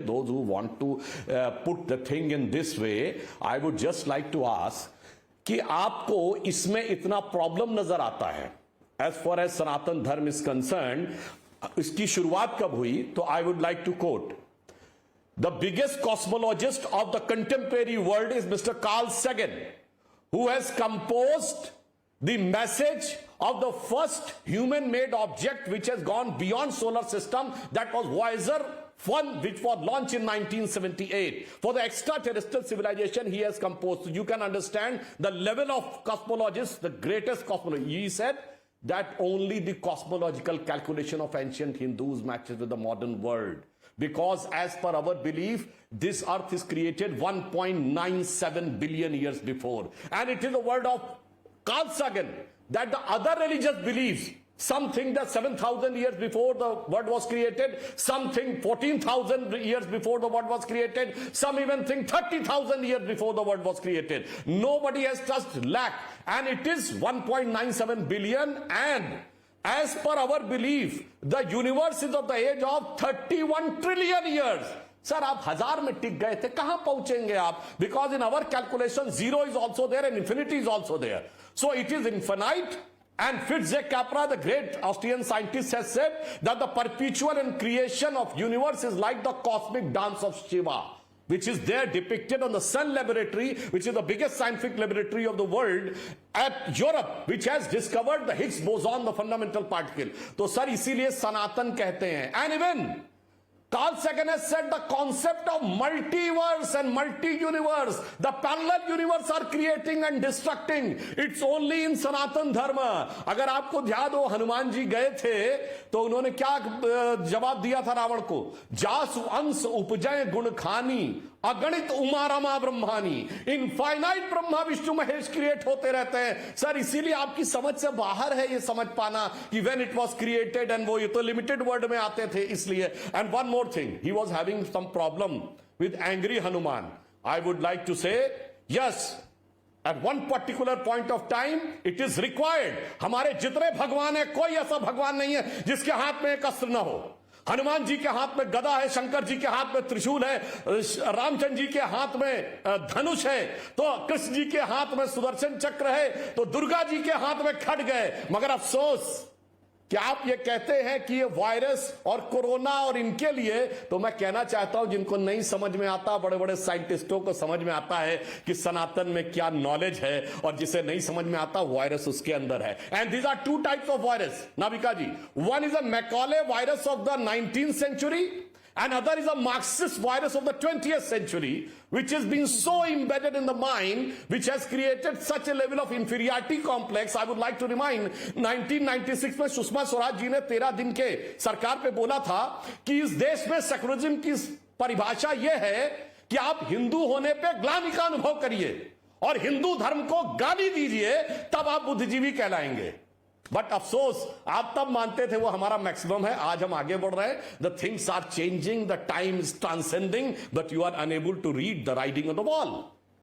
Those who want to put the thing in this way, I would just like to ask कि आपको इसमें इतना problem नजर आता है एज फॉर एज सनातन धर्म इज कंसर्न, इसकी शुरुआत कब हुई? तो I would like to quote the biggest cosmologist of the contemporary world is mister Carl Sagan, who has composed the message of the first human-made object which has gone beyond solar system, that was Voyager 1, which was launched in 1978. For the extraterrestrial civilization he has composed. So you can understand the level of cosmologist, the greatest cosmologist. He said that only the cosmological calculation of ancient Hindus matches with the modern world. Because as per our belief, this earth is created 1.97 billion years before. And it is the word of Carl Sagan that the other religious beliefs, some think that 7,000 years before the world was created, some think 14,000 years before the world was created, some even think 30,000 years before the world was created. Nobody has touched lakh, and it is 1.97 billion, and as per our belief, the universe is of the age of 31 trillion years. Sir आप हजार में टिक गए थे, कहां पहुंचेंगे आप? Because in our calculation, zero is also there and infinity is also there. So it is infinite. And Fritz Capra, the great Austrian scientist, has said that the perpetual and creation of universe is like the cosmic dance of Shiva, which is there depicted on the Sun Laboratory, which is the biggest scientific laboratory of the world at Europe, which has discovered the Higgs boson, the fundamental particle. तो sir इसीलिए सनातन कहते हैं. And even Carl Sagan has said the concept of multiverse and multi-universe, the parallel universe are creating and destructing. It's only in Sanatan Dharma. अगर आपको ध्यान हो, हनुमान जी गए थे तो उन्होंने क्या जवाब दिया था रावण को? जासु अंश उपजय गुण खानी, अगणित उमा रमा ब्रह्मानी. इनफाइनाइट ब्रह्मा विष्णु महेश क्रिएट होते रहते हैं. सर इसीलिए आपकी समझ से बाहर है ये समझ पाना कि when it was created, and वो ये तो लिमिटेड वर्ड में आते थे इसलिए. And one more thing, he was having some problem with angry Hanuman. I would like to say, yes, at one particular point of time it is required. हमारे जितने भगवान है, कोई ऐसा भगवान नहीं है जिसके हाथ में एक अस्त्र ना हो. हनुमान जी के हाथ में गदा है, शंकर जी के हाथ में त्रिशूल है, रामचंद्र जी के हाथ में धनुष है, तो कृष्ण जी के हाथ में सुदर्शन चक्र है, तो दुर्गा जी के हाथ में खड्ग है. मगर अफसोस क्या आप ये कहते हैं कि ये वायरस और कोरोना और इनके लिए, तो मैं कहना चाहता हूं जिनको नहीं समझ में आता, बड़े बड़े साइंटिस्टों को समझ में आता है कि सनातन में क्या नॉलेज है, और जिसे नहीं समझ में आता वायरस उसके अंदर है. And these are two types of virus, Navika ji. One is a Macaulay virus of the 19th century, and other is a Marxist virus of the 20th century, which has been so embedded in the mind, which has created such a level of inferiority complex. I would like to remind, 1996 में सुषमा स्वराज जी ने 13 दिन के सरकार पे बोला था कि इस देश में सेकुलरिज्म की परिभाषा यह है कि आप हिंदू होने पे ग्लानि का अनुभव करिए और हिंदू धर्म को गाली दीजिए, तब आप बुद्धिजीवी कहलाएंगे. बट अफसोस आप तब मानते थे वो हमारा मैक्सिमम है. आज हम आगे बढ़ रहे हैं. The things are changing, the time is transcending, but you are unable to read the writing on the wall.